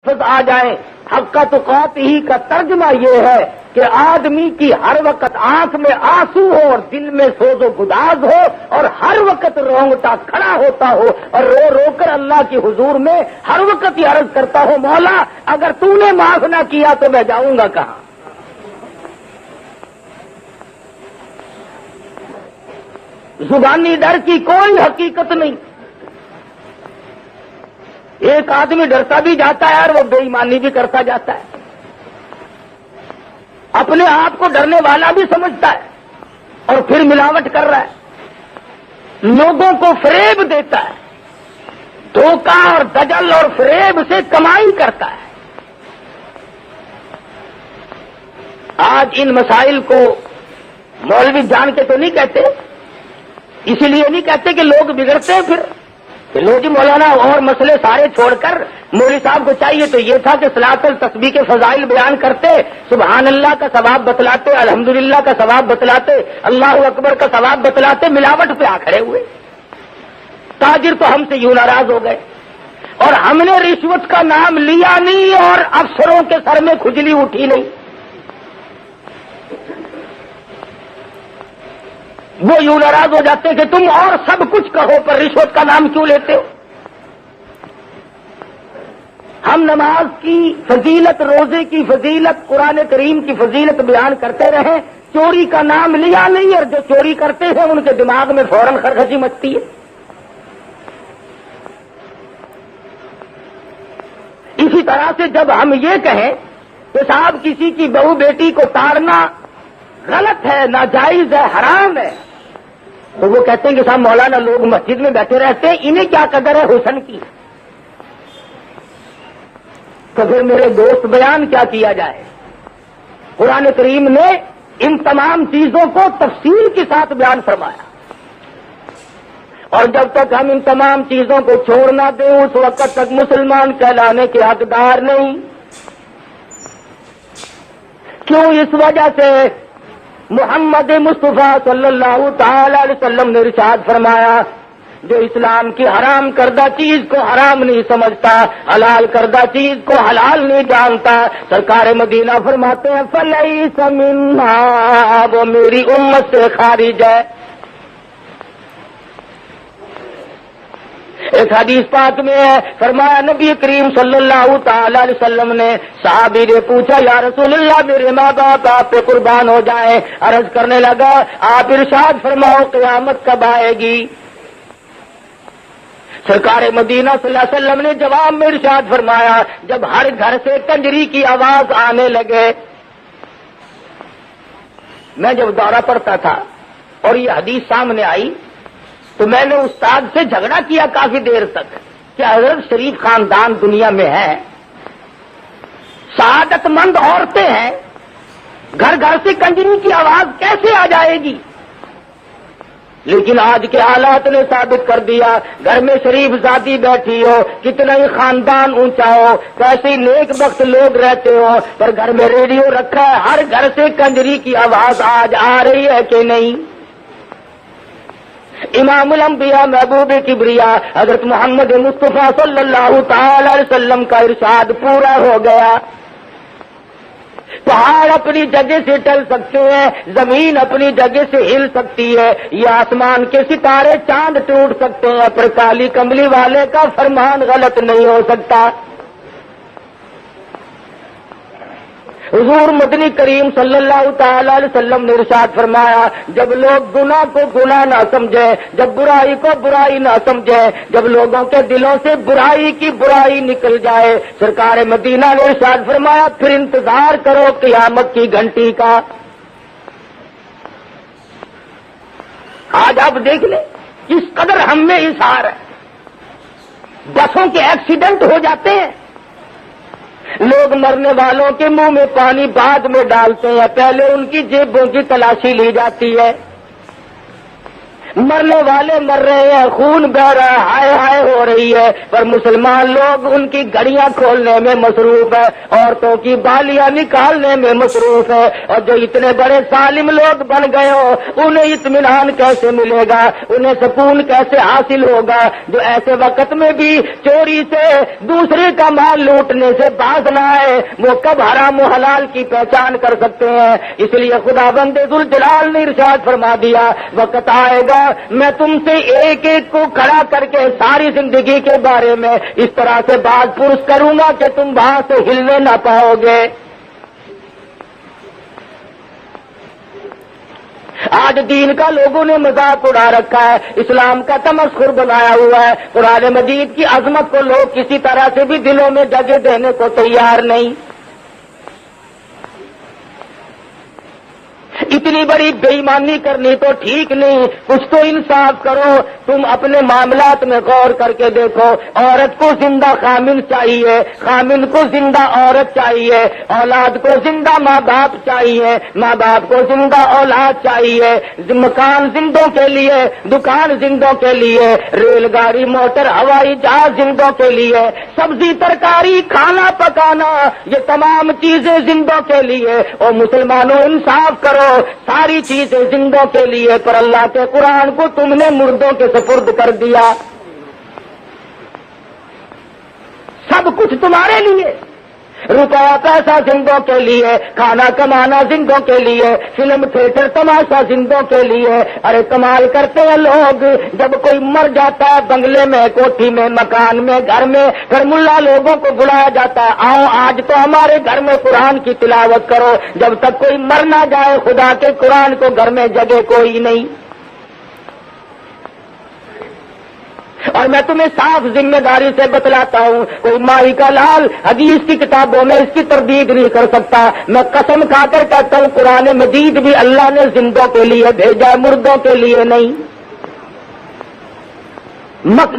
آ جائے. حق تقاتہ ہی کا ترجمہ یہ ہے کہ آدمی کی ہر وقت آنکھ میں آنسو ہو اور دل میں سوز و گداز ہو اور ہر وقت رونگٹا کھڑا ہوتا ہو اور رو رو کر اللہ کی حضور میں ہر وقت یہ عرض کرتا ہو مولا اگر تو نے معاف نہ کیا تو میں جاؤں گا کہاں. زبانی ڈر کی کوئی حقیقت نہیں. ایک آدمی ڈرتا بھی جاتا ہے اور وہ بے ایمانی بھی کرتا جاتا ہے. اپنے آپ کو ڈرنے والا بھی سمجھتا ہے اور پھر ملاوٹ کر رہا ہے. لوگوں کو فریب دیتا ہے, دھوکہ اور دجل اور فریب سے کمائی کرتا ہے. آج ان مسائل کو مولوی جان کے تو نہیں کہتے, اسی لیے نہیں کہتے کہ لوگ بگڑتے ہیں. پھر لوگ مولانا اور مسئلے سارے چھوڑ کر مولوی صاحب کو چاہیے تو یہ تھا کہ صلاۃ التسبیح کے فضائل بیان کرتے, سبحان اللہ کا ثواب بتلاتے, الحمدللہ کا ثواب بتلاتے, اللہ اکبر کا ثواب بتلاتے. ملاوٹ پہ آ کھڑے ہوئے. تاجر تو ہم سے یوں ناراض ہو گئے اور ہم نے رشوت کا نام لیا نہیں اور افسروں کے سر میں کھجلی اٹھی نہیں. وہ یوں ناراض ہو جاتے کہ تم اور سب کچھ کہو پر رشوت کا نام کیوں لیتے ہو. ہم نماز کی فضیلت, روزے کی فضیلت, قرآن کریم کی فضیلت بیان کرتے رہے, چوری کا نام لیا نہیں اور جو چوری کرتے ہیں ان کے دماغ میں فوراً خرخشی مچتی ہے. اسی طرح سے جب ہم یہ کہیں کہ صاحب کسی کی بہو بیٹی کو تارنا غلط ہے, ناجائز ہے, حرام ہے, تو وہ کہتے ہیں کہ صاحب مولانا لوگ مسجد میں بیٹھے رہتے ہیں, انہیں کیا قدر ہے حسن کی. تو پھر میرے دوست بیان کیا کیا جائے. قرآن کریم نے ان تمام چیزوں کو تفصیل کے ساتھ بیان فرمایا اور جب تک ہم ان تمام چیزوں کو چھوڑ نہ دیں اس وقت تک مسلمان کہلانے کے حقدار نہیں. کیوں؟ اس وجہ سے محمد مصطفیٰ صلی اللہ تعالی علیہ وسلم نے ارشاد فرمایا جو اسلام کی حرام کردہ چیز کو حرام نہیں سمجھتا, حلال کردہ چیز کو حلال نہیں جانتا, سرکار مدینہ فرماتے ہیں فلیس منا, وہ میری امت سے خارج ہے. ایک حدیث پاک میں ہے فرمایا نبی کریم صلی اللہ تعالی علیہ وسلم نے صحابی نے پوچھا یا رسول اللہ میرے ماں باپ آپ پہ قربان ہو جائیں. عرض کرنے لگا آپ ارشاد فرماؤ قیامت کب آئے گی. سرکار مدینہ صلی اللہ علیہ وسلم نے جواب میں ارشاد فرمایا جب ہر گھر سے کنجری کی آواز آنے لگے. میں جب دورہ پڑتا تھا اور یہ حدیث سامنے آئی تو میں نے استاد سے جھگڑا کیا کافی دیر تک کہ حضرت شریف خاندان دنیا میں ہے, سعادت مند عورتیں ہیں, گھر گھر سے کنجری کی آواز کیسے آ جائے گی. لیکن آج کے حالات نے ثابت کر دیا گھر میں شریف زادی بیٹھی ہو, کتنا ہی خاندان اونچا ہو, کیسے ہی نیک بخت لوگ رہتے ہو, پر گھر میں ریڈیو رکھا ہے, ہر گھر سے کنجری کی آواز آج آ رہی ہے کہ نہیں. امام الانبیاء محبوب کبریا حضرت محمد مصطفیٰ صلی اللہ تعالی علیہ وسلم کا ارشاد پورا ہو گیا. پہاڑ اپنی جگہ سے ٹل سکتے ہیں, زمین اپنی جگہ سے ہل سکتی ہے, یہ آسمان کے ستارے چاند ٹوٹ سکتے ہیں, پر کالی کملی والے کا فرمان غلط نہیں ہو سکتا. حضور مدنی کریم صلی اللہ تعالی علیہ وسلم نے ارشاد فرمایا جب لوگ گناہ کو گناہ نہ سمجھیں, جب برائی کو برائی نہ سمجھیں, جب لوگوں کے دلوں سے برائی کی برائی نکل جائے, سرکار مدینہ نے ارشاد فرمایا پھر انتظار کرو قیامت کی گھنٹی کا. آج آپ دیکھ لیں کس قدر ہم میں اظہار ہے. بسوں کے ایکسیڈنٹ ہو جاتے ہیں, لوگ مرنے والوں کے منہ میں پانی بعد میں ڈالتے ہیں, پہلے ان کی جیبوں کی تلاشی لی جاتی ہے. مرنے والے مر رہے ہیں، خون بہ رہا ہے، ہائے ہائے ہو رہی ہے، پر مسلمان لوگ ان کی گڑیاں کھولنے میں مصروف ہے، عورتوں کی بالیاں نکالنے میں مصروف ہے، اور جو اتنے بڑے ظالم لوگ بن گئے ہو انہیں اطمینان کیسے ملے گا، انہیں سکون کیسے حاصل ہوگا جو ایسے وقت میں بھی چوری سے دوسرے کا مال لوٹنے سے باز نہ آئے، وہ کب حرام و حلال کی پہچان کر سکتے ہیں؟ اس لیے خدا بند ذوالجلال نے ارشاد فرما دیا وقت آئے گا میں تم سے ایک ایک کو کھڑا کر کے ساری زندگی کے بارے میں اس طرح سے بات پرس کروں گا کہ تم وہاں سے ہلنے نہ پاؤ گے۔ آج دین کا لوگوں نے مذاق اڑا رکھا ہے، اسلام کا تمسخر بنایا ہوا ہے، قرآن مجید کی عظمت کو لوگ کسی طرح سے بھی دلوں میں جگہ دینے کو تیار نہیں۔ اتنی بڑی بے ایمانی کرنی تو ٹھیک نہیں، کچھ تو انصاف کرو۔ تم اپنے معاملات میں غور کر کے دیکھو، عورت کو زندہ خامن چاہیے، خامن کو زندہ عورت چاہیے، اولاد کو زندہ ماں باپ چاہیے، ماں باپ کو زندہ اولاد چاہیے، مکان زندوں کے لیے، دکان زندوں کے لیے، ریل گاڑی موٹر ہوائی جہاز زندوں کے لیے، سبزی ترکاری کھانا پکانا، یہ تمام چیزیں زندوں کے لیے۔ اور مسلمانوں انصاف کرو، ساری چیزیں زندوں کے لیے، پر اللہ کے قرآن کو تم نے مردوں کے سپرد کر دیا۔ سب کچھ تمہارے لیے، روپیہ پیسہ زندوں کے لیے، کھانا کمانا زندوں کے لیے، فلم تھیٹر تماشا زندوں کے لیے۔ ارے کمال کرتے ہیں لوگ، جب کوئی مر جاتا ہے بنگلے میں، کوٹھی میں، مکان میں، گھر میں، پھر ملا لوگوں کو بلایا جاتا ہے، آؤ آج تو ہمارے گھر میں قرآن کی تلاوت کرو۔ جب تک کوئی مر نہ جائے خدا کے قرآن کو گھر میں جگہ کوئی نہیں۔ اور میں تمہیں صاف ذمہ داری سے بتلاتا ہوں، کوئی مائی کا لال حدیث کی کتابوں میں اس کی تردید نہیں کر سکتا۔ میں قسم کھا کر کہتا ہوں قرآن مجید بھی اللہ نے زندوں کے لیے بھیجا، مردوں کے لیے نہیں۔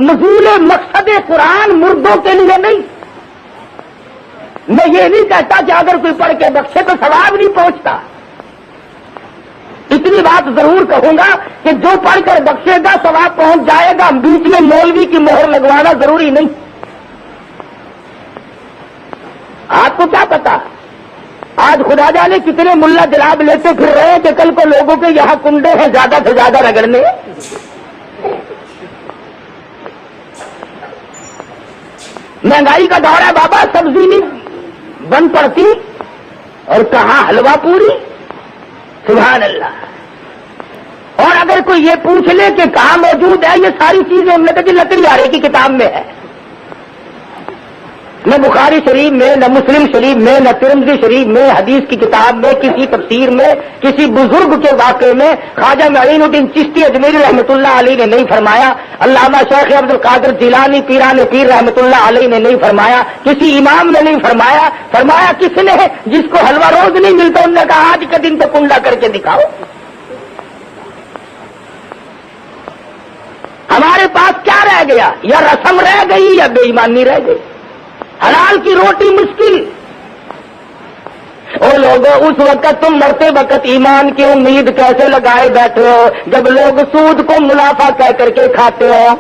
نزول مقصد قرآن مردوں کے لیے نہیں۔ میں یہ نہیں کہتا کہ اگر کوئی پڑھ کے بخشے تو ثواب نہیں پہنچتا، اتنی بات ضرور کہوں گا کہ جو پڑھ کر بخشے گا ثواب پہنچ جائے گا، بیچ میں مولوی کی مہر لگوانا ضروری نہیں۔ آپ کو کیا پتا آج خدا جانے کتنے ملا جلاب لیتے پھر رہے ہیں کہ کل کو لوگوں کے یہاں کنڈے ہیں زیادہ سے زیادہ رگڑنے۔ مہنگائی کا دور ہے بابا، سبزی نہیں بن پڑتی اور کہاں حلوہ پوری، سبحان اللہ۔ اور اگر کوئی یہ پوچھ لے کہ کہاں موجود ہے یہ ساری چیزیں، ہم نے کہا کہ لکڑی آرے کی کتاب میں ہے، نہ بخاری شریف میں، نہ مسلم شریف میں، نہ ترمذی شریف میں، حدیث کی کتاب میں، کسی تفسیر میں، کسی بزرگ کے واقعے میں خواجہ معین الدین چشتی اجمیری رحمۃ اللہ علیہ نے نہیں فرمایا، علامہ شیخ عبد القادر جیلانی پیران پیر رحمۃ اللہ علیہ نے نہیں فرمایا، کسی امام نے نہیں فرمایا۔ فرمایا کس نے؟ جس کو حلوہ روز نہیں ملتا انہوں نے کہا آج کا دن تو کنڈا کر کے دکھاؤ۔ ہمارے پاس کیا رہ گیا؟ یا رسم رہ گئی یا بے ایمانی رہ گئی۔ حلال کی روٹی مشکل۔ او لوگوں اس وقت تم مرتے وقت ایمان کی امید کیسے لگائے بیٹھے ہو جب لوگ سود کو منافع کہہ کر کے کھاتے ہو؟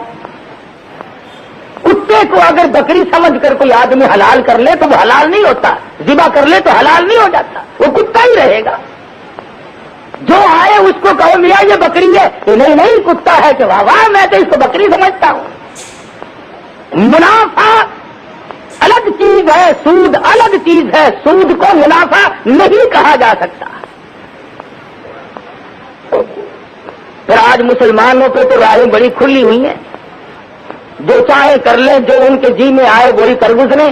کتے کو اگر بکری سمجھ کر کوئی آدمی حلال کر لے تو وہ حلال نہیں ہوتا، ذبح کر لے تو حلال نہیں ہو جاتا، وہ کتا ہی رہے گا۔ جو آئے اس کو کہو میاں یہ بکری ہے، نہیں نہیں کتا ہے، کہ واہ واہ میں تو اس کو بکری سمجھتا ہوں۔ منافع الگ چیز ہے، سود الگ چیز ہے، سود کو منافع نہیں کہا جا سکتا۔ پھر آج مسلمانوں پہ تو راہیں بڑی کھلی ہوئی ہیں، جو چاہے کر لیں، جو ان کے جی میں آئے وہی کر گزریں،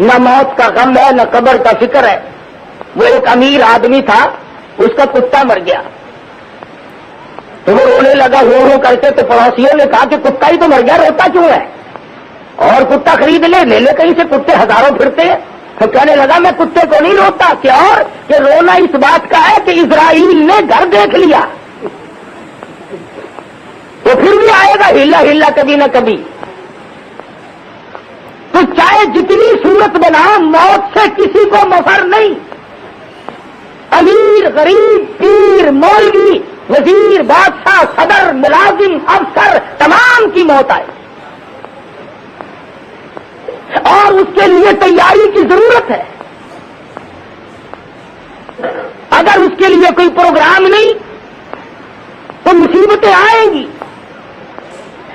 نہ موت کا غم ہے نہ قبر کا فکر ہے۔ وہ ایک امیر آدمی تھا، اس کا کتا مر گیا تو وہ رونے لگا ہو کر کے، تو پڑوسیوں نے کہا کہ کتا ہی تو مر گیا، روتا کیوں ہے؟ اور کتا خرید لے لے کہیں سے، کتے ہزاروں پھرتے ہیں۔ تو کہنے لگا میں کتے کو نہیں روتا، کیا اور کہ رونا اس بات کا ہے کہ اسرائیل نے گھر دیکھ لیا، تو پھر بھی آئے گا ہلا ہلا کبھی نہ کبھی۔ تو چاہے جتنی صورت بنا، موت سے کسی کو مفر نہیں۔ امیر غریب پیر مولوی وزیر، بادشاہ، صدر، ملازم، افسر تمام کی موت آئے اور اس کے لیے تیاری کی ضرورت ہے. اگر اس کے لیے کوئی پروگرام نہیں تو مصیبتیں آئیں گی.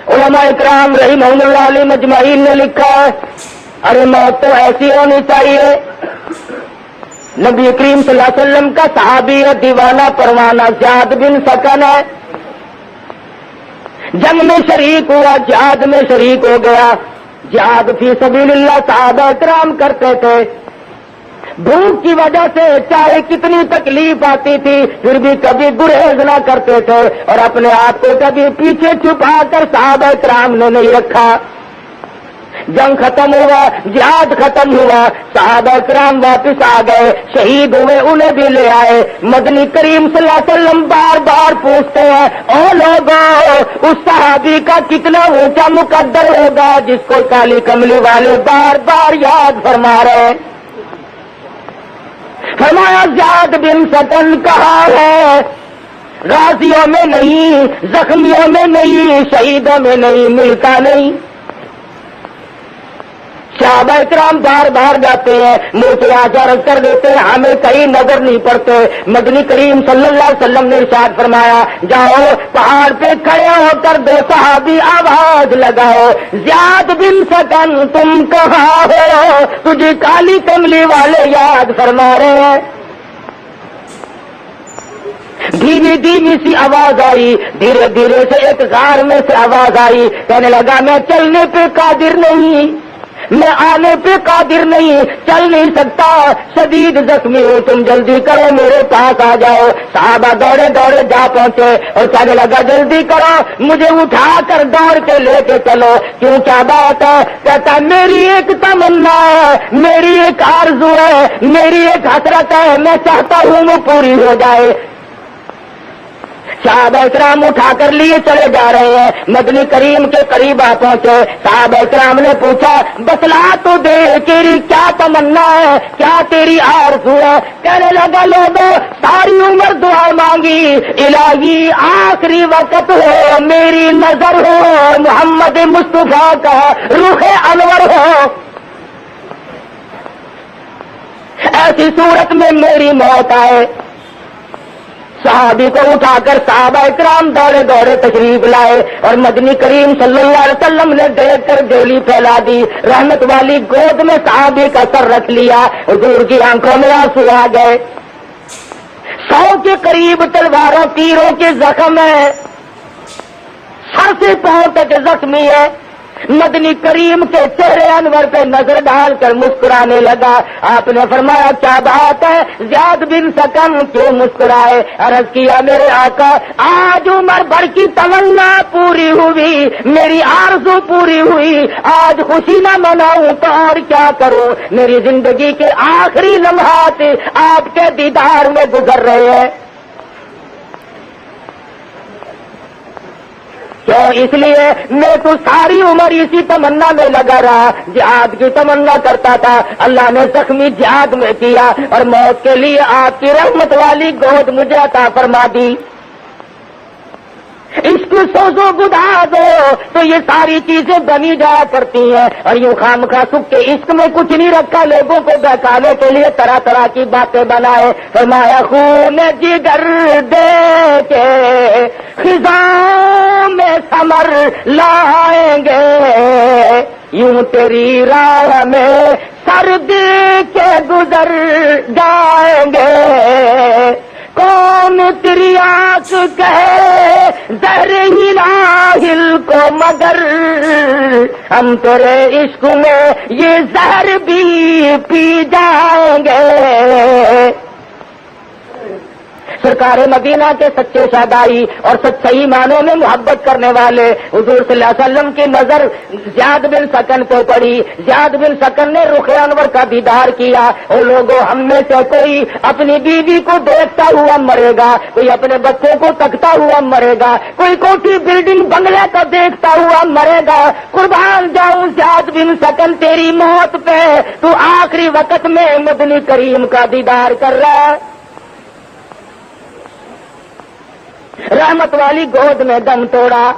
علماء اکرام رحمہم اللہ علیہ مجمعین نے لکھا ہے ارے موت تو ایسی ہونی چاہیے. نبی کریم صلی اللہ علیہ وسلم کا صحابی ہے دیوانہ پروانہ زیاد بن سکن ہے. جنگ میں شریک ہوا، جہاد میں شریک ہو گیا. جہاد فی سبیل اللہ صحابہ اکرام کرتے تھے. بھوک کی وجہ سے چاہے کتنی تکلیف آتی تھی پھر بھی کبھی گریز نہ کرتے تھے اور اپنے آپ کو کبھی پیچھے چھپا کر صحابہ کرام نے نہیں رکھا. جنگ ختم ہوا، جہاد ختم ہوا، صحابہ کرام واپس آ گئے، شہید ہوئے انہیں بھی لے آئے. مدنی کریم صلی اللہ علیہ وسلم بار بار پوچھتے ہیں او لوگوں اس صحابی کا کتنا اونچا مقدر ہوگا جس کو کالی کملی والے بار بار یاد فرما رہے ہیں. فرمایا زیاد بن سکن کہاں ہے؟ غازیوں میں نہیں، زخمیوں میں نہیں، شہیدوں میں نہیں، ملتا نہیں. صحابہ اکرام بار بار جاتے ہیں، منہ پہ عرض کر دیتے ہیں ہمیں کہیں نظر نہیں پڑتے. مدنی کریم صلی اللہ علیہ وسلم نے ارشاد فرمایا جاؤ پہاڑ پہ کھڑے ہو کر دو صحابی آواز لگاؤ زیاد بن سکن تم کہاں ہو؟ تجھے کالی کملی والے یاد فرما رہے ہیں. دھیمی دھیمی سی آواز آئی، دھیرے دھیرے سے ایک غار میں سے آواز آئی، کہنے لگا میں چلنے پہ قادر نہیں، میں آنے پہ قادر نہیں، چل نہیں سکتا، شدید زخمی ہوں، تم جلدی کرو میرے پاس آ جاؤ. صحابہ دوڑے دوڑے جا پہنچے اور کہنے لگا جلدی کرو مجھے اٹھا کر دوڑ کے لے کے چلو. کیوں کیا بات ہے؟ کہتا میری ایک تمنا ہے، میری ایک آرزو ہے، میری ایک حسرت ہے، میں چاہتا ہوں وہ پوری ہو جائے. صحابہ اکرام اٹھا کر لیے چلے جا رہے ہیں، مدنی کریم کے قریب آ پہنچے. صحابہ اکرام نے پوچھا بتلا تو دے تیری کیا تمنا ہے، کیا تیری آرزو ہے؟ کہنے لگا لوگوں ساری عمر دعا مانگی الہی آخری وقت ہو میری نظر ہو محمد مصطفیٰ کا روح انور ہو، ایسی صورت میں میری موت آئے. صحابی کو اٹھا کر صحابہ اکرام دوڑے دوڑے تشریف لائے اور مدنی کریم صلی اللہ علیہ وسلم نے دیکھ کر ڈولی پھیلا دی. رحمت والی گود میں صحابی کا سر رکھ لیا، حضور کی آنکھوں میں آنسو آ گئے. 100 کے قریب تلواروں تیروں کے زخم ہے، سر سے پاؤں تک زخمی ہے. مدنی کریم کے چہرے انور پہ نظر ڈال کر مسکرانے لگا. آپ نے فرمایا کیا بات ہے زیاد بن سکن کیوں مسکرائے؟ عرض کیا میرے آقا آج عمر بھر کی تمنا پوری ہوئی، میری آرزو پوری ہوئی، آج خوشی نہ مناؤں تو اور کیا کروں؟ میری زندگی کے آخری لمحات آپ کے دیدار میں گزر رہے ہیں. کیوں؟ اس لیے میں تو ساری عمر اسی تمنا میں لگا رہا، جہاد کی تمنا کرتا تھا. اللہ نے زخمی جہاد میں کیا اور موت کے لیے آپ کی رحمت والی گود مجھے عطا فرما دی. عشق سوزو گداز ہو تو یہ ساری چیزیں بنی جایا کرتی ہیں اور یوں خام خواہ سکھ کے عشق میں کچھ نہیں رکھا، لوگوں کو بہکانے کے لیے طرح طرح کی باتیں بنائے. فرمایا خون جگر دے کے خزاں میں ثمر لائیں گے، یوں تیری راہ میں سرد کے گزر جائیں گے. کون تیری آنکھ کہے زہر ہل کو مگر ہم تیرے عشق میں یہ زہر بھی پی جائیں گے. سرکار مدینہ کے سچے شہدائی اور سچائی معنوں میں محبت کرنے والے حضور صلی اللہ علیہ وسلم کی نظر زیاد بن سکن کو پڑی. زیاد بن سکن نے رخ انور کا دیدار کیا. اور لوگوں ہم میں سے کوئی اپنی بیوی کو دیکھتا ہوا مرے گا، کوئی اپنے بچوں کو تکتا ہوا مرے گا، کوئی کوٹھی بلڈنگ بنگلے کو دیکھتا ہوا مرے گا. قربان جاؤں زیاد بن سکن تیری موت پہ، تو آخری وقت میں مدنی کریم کا دیدار کر رہا ہے. رحمت والی گود میں دم توڑا،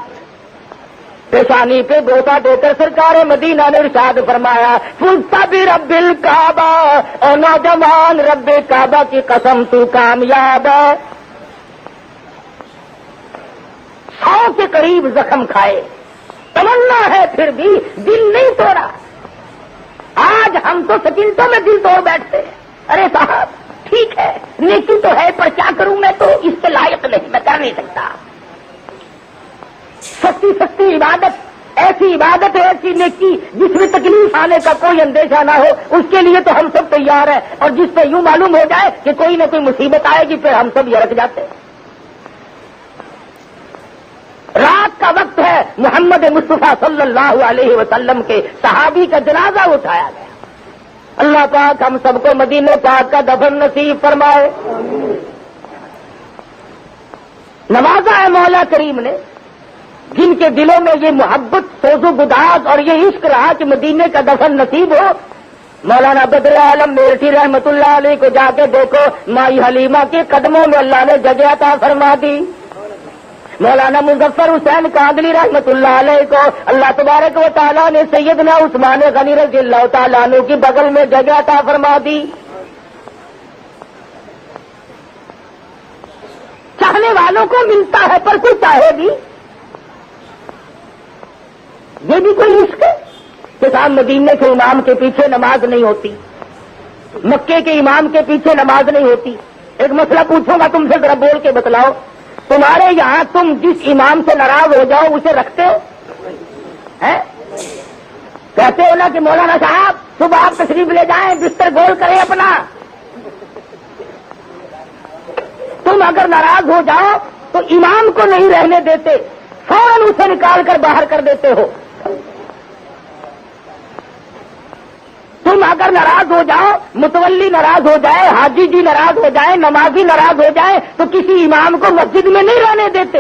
پیشانی پہ بوسہ دے کر سرکار مدینہ نے ارشاد فرمایا فزت برب الکعبہ، اور نوجوان رب کعبہ کی قسم تو کامیاب ہے۔ 100 کے قریب زخم کھائے، تمنا ہے پھر بھی دل نہیں توڑا۔ آج ہم تو سکینتوں میں دل توڑ بیٹھتے ہیں، ارے صاحب ٹھیک ہے نیکی تو ہے پر کیا کروں، میں تو اس کے لائق نہیں، میں کر نہیں سکتا۔ سچی سچی عبادت، ایسی عبادت ہے، ایسی نیکی جس میں تکلیف آنے کا کوئی اندیشہ نہ ہو، اس کے لیے تو ہم سب تیار ہیں، اور جس پہ یوں معلوم ہو جائے کہ کوئی نہ کوئی مصیبت آئے گی پھر ہم سب یرک جاتے ہیں۔ رات کا وقت ہے، محمد مصطفیٰ صلی اللہ علیہ وسلم کے صحابی کا جنازہ اٹھایا گیا۔ اللہ پاک ہم سب کو مدینہ پاک کا دفن نصیب فرمائے۔ نوازا ہے مولا کریم نے جن کے دلوں میں یہ محبت، سوز و گداز اور یہ عشق رہا کہ مدینے کا دفن نصیب ہو۔ مولانا بدر عالم میرٹھی رحمت اللہ علیہ کو جا کے دیکھو، مائی حلیمہ کے قدموں میں اللہ نے جگہ عطا فرما دی۔ مولانا مظفر حسین کاندلی رحمت اللہ علیہ کو اللہ تبارک و تعالیٰ نے سیدنا عثمان غنی رضی اللہ تعالیٰ عنہ کی بغل میں جگہ عطا فرما دی۔ چاہنے والوں کو ملتا ہے پر کوئی چاہے بھی، یہ بھی کوئی عشق ہے کہ صاحب مدینے کے امام کے پیچھے نماز نہیں ہوتی، مکے کے امام کے پیچھے نماز نہیں ہوتی۔ ایک مسئلہ پوچھوں گا تم سے، ذرا بول کے بتلاؤ، تمہارے یہاں تم جس امام سے ناراض ہو جاؤ اسے رکھتے ہو؟ کہتے ہو نا کہ مولانا صاحب صبح آپ تشریف لے جائیں، بستر گول کریں اپنا۔ تم اگر ناراض ہو جاؤ تو امام کو نہیں رہنے دیتے، فوراً اسے نکال کر باہر کر دیتے ہو۔ تم اگر ناراض ہو جاؤ، متولی ناراض ہو جائے، حاجی جی ناراض ہو جائے، نمازی ناراض ہو جائے تو کسی امام کو مسجد میں نہیں رہنے دیتے۔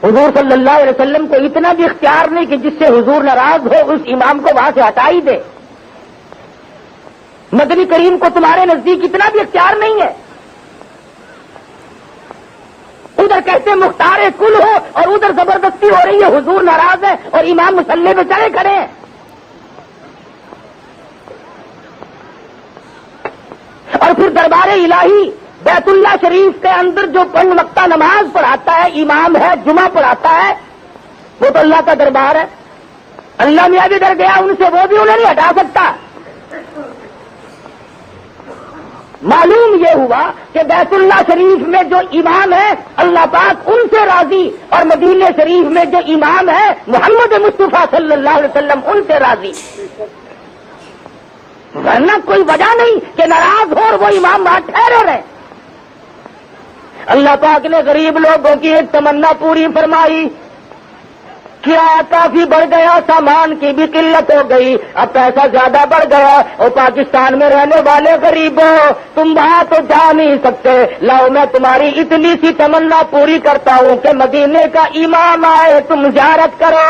حضور صلی اللہ علیہ وسلم کو اتنا بھی اختیار نہیں کہ جس سے حضور ناراض ہو اس امام کو وہاں سے ہٹا ہی دے۔ مدنی کریم کو تمہارے نزدیک اتنا بھی اختیار نہیں ہے۔ ادھر کہتے مختار کل ہو اور ادھر زبردستی ہو رہی ہے، حضور ناراض ہے اور امام مصلی پہ چڑھے کھڑے ہیں۔ اور پھر دربار الہی بیت اللہ شریف کے اندر جو 5 وقتہ نماز پڑھاتا ہے، امام ہے، جمعہ پڑھاتا ہے، وہ تو اللہ کا دربار ہے۔ اللہ میاں بھی ڈر گیا ان سے، وہ بھی انہیں نہیں ہٹا سکتا۔ معلوم یہ ہوا کہ بیت اللہ شریف میں جو امام ہے اللہ پاک ان سے راضی، اور مدینہ شریف میں جو امام ہے محمد مصطفیٰ صلی اللہ علیہ وسلم ان سے راضی، ورنہ کوئی وجہ نہیں کہ ناراض ہو اور وہ امام وہاں ٹھہرے رہے۔ اللہ پاک نے غریب لوگوں کی ایک تمنا پوری فرمائی، کرایہ کافی بڑھ گیا، سامان کی بھی قلت ہو گئی، اب پیسہ زیادہ بڑھ گیا، اور پاکستان میں رہنے والے غریبوں تم وہاں تو جا نہیں سکتے، لاؤ میں تمہاری اتنی سی تمنا پوری کرتا ہوں کہ مدینے کا امام آئے تم زیارت کرو،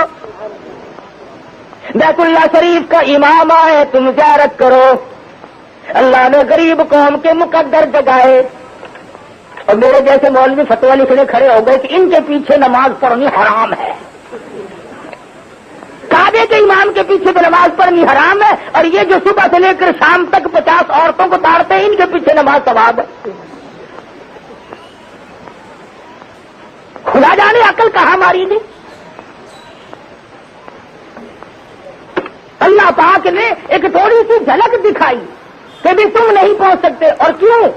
بیت اللہ شریف کا امام آئے تم زیارت کرو۔ اللہ نے غریب قوم کے مقدر جگائے، اور میرے جیسے مولوی فتویٰ لکھنے کھڑے ہو گئے کہ ان کے پیچھے نماز پڑھنی حرام ہے، کعبے کے امام کے پیچھے تو نماز پڑھنی حرام ہے، اور یہ جو صبح سے لے کر شام تک 50 عورتوں کو تاڑتے ہیں ان کے پیچھے نماز ثواب ہے۔ خدا جانے عقل کہاں ماری دی۔ اللہ پاک نے ایک تھوڑی سی جھلک دکھائی کہ بھی تم نہیں پہنچ سکتے، اور کیوں؟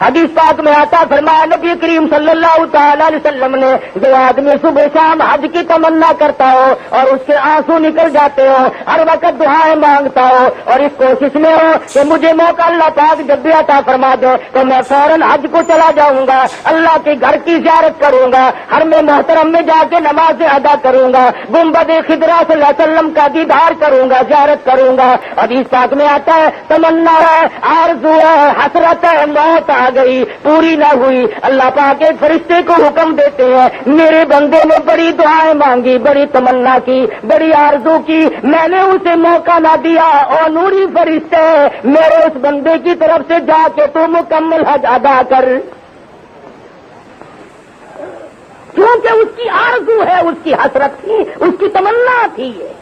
حدیث پاک میں آتا فرمایا نبی کریم صلی اللہ تعالی علیہ وسلم نے، جو آدمی صبح شام حج کی تمنا کرتا ہو اور اس کے آنسو نکل جاتے ہو، ہر وقت دعائیں مانگتا ہو اور اس کوشش میں ہو کہ مجھے موقع اللہ پاک جب بھی عطا فرما دو تو میں فوراً حج کو چلا جاؤں گا، اللہ کے گھر کی زیارت کروں گا، حرم محترم میں جا کے نماز ادا کروں گا، گنبد خضرا صلی اللہ علیہ وسلم کا دیدار کروں گا، زیارت کروں گا۔ حدیث پاک میں آتا ہے تمنا ہے، آرزو ہے، حسرت ہے، موت آ گئی پوری نہ ہوئی، اللہ پاک ایک فرشتے کو حکم دیتے ہیں میرے بندے نے بڑی دعائیں مانگی، بڑی تمنا کی، بڑی آرزو کی، میں نے اسے موقع نہ دیا، اور نوری فرشتے میرے اس بندے کی طرف سے جا کے تو مکمل حج ادا کر۔ کیونکہ اس کی آرزو ہے، اس کی حسرت تھی، اس کی تمنا تھی یہ.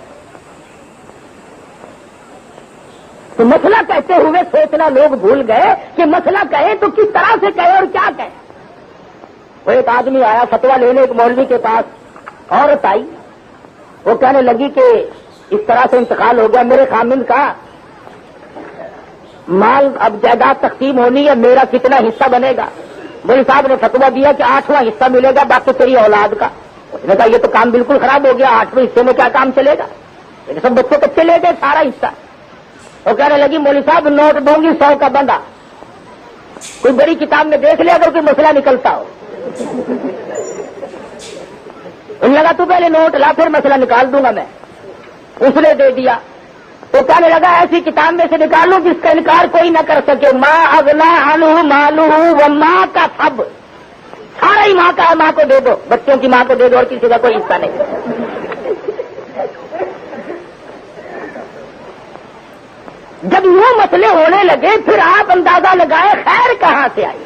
تو مسئلہ کہتے ہوئے سوچنا لوگ بھول گئے کہ مسئلہ کہیں تو کس طرح سے کہے اور کیا کہے. وہ ایک آدمی آیا فتویٰ لینے ایک مولوی کے پاس، عورت آئی، وہ کہنے لگی کہ اس طرح سے انتقال ہو گیا، میرے خامند کا مال اب جائیداد تقسیم ہونی ہے، میرا کتنا حصہ بنے گا؟ مولوی صاحب نے فتویٰ دیا کہ 8واں حصہ ملے گا، باقی تیری اولاد کا. اس نے کہا یہ تو کام بالکل خراب ہو گیا، 8ویں حصے میں کیا کام چلے گا؟ سب بچوں کچے لے گئے سارا حصہ. وہ کہنے لگی مولوی صاحب نوٹ دوں گی 100 کا بندہ، کوئی بڑی کتاب میں دیکھ لیا اگر کوئی مسئلہ نکلتا ہو. ان لگا تو پہلے نوٹ لا پھر مسئلہ نکال دوں گا میں. اس نے دے دیا. وہ کہنے لگا ایسی کتاب میں سے نکالوں جس کا انکار کوئی نہ کر سکے. ماں اغنا عنہ مالہ و ماں کا سب، سارا ہی ماں کا ہے، ماں کو دے دو، بچوں کی ماں کو دے دو اور کسی کا کوئی حصہ نہیں. جب یوں مسئلے ہونے لگے پھر آپ اندازہ لگائے خیر کہاں سے آئی.